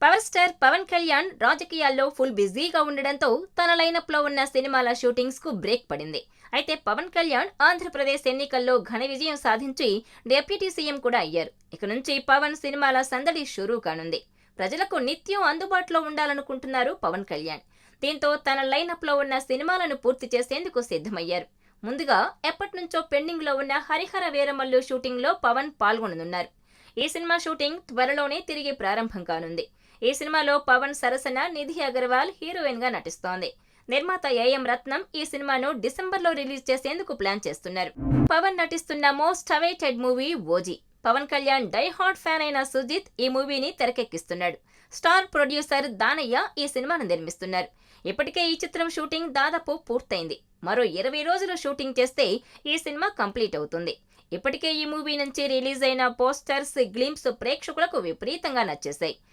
Power star Pawan Kalyan రాజకీయాల్లో full బిజీగా ఉండడంతో తన లైనప్ లో ఉన్న సినిమాల షూటింగ్స్ కు బ్రేక్ పడింది. అయితే పవన్ కళ్యాణ్ ఆంధ్రప్రదేశ్ ఎన్నికల్లో ఘన విజయం సాధించి డిప్యూటీ సీఎం కూడా అయ్యారు. ఇక నుంచి పవన్ సినిమాల సందడి షురూ కానుంది. ప్రజలకు నిత్యం అందుబాటులో ఉండాలనుకుంటున్నారు పవన్ కళ్యాణ్. దీంతో తన లైనప్ లో ఉన్న సినిమాలను పూర్తి చేసేందుకు సిద్ధమయ్యారు. ముందుగా ఎప్పటినుంచో పెండింగ్ లో ఉన్న హరిహర వీరమల్లు షూటింగ్ లో పవన్ పాల్గొననున్నారు. ఈ సినిమా షూటింగ్ త్వరలోనే తిరిగి ప్రారంభం కానుంది. ఈ సినిమాలో పవన్ సరసన నిధి అగర్వాల్ హీరోయిన్ గా నటిస్తోంది. నిర్మాత ఏఎం రత్నం ఈ సినిమాను డిసెంబర్లో రిలీజ్ చేసేందుకు ప్లాన్ చేస్తున్నారు. పవన్ నటిస్తున్న most awaited movie OG. Pawan Kalyan die hard fan అయిన సుజిత్ ఈ మూవీని తెరకెక్కిస్తున్నాడు. స్టార్ ప్రొడ్యూసర్ దానయ్య ఈ సినిమాను నిర్మిస్తున్నారు. ఇప్పటికే ఈ చిత్రం షూటింగ్ దాదాపు పూర్తయింది. మరో 20 రోజులు షూటింగ్ చేస్తే ఈ సినిమా కంప్లీట్ అవుతుంది. ఇప్పటికే ఈ మూవీ నుంచి రిలీజ్ అయిన పోస్టర్స్, గ్లింప్స్ ప్రేక్షకులకు విపరీతంగా నచ్చేశాయి.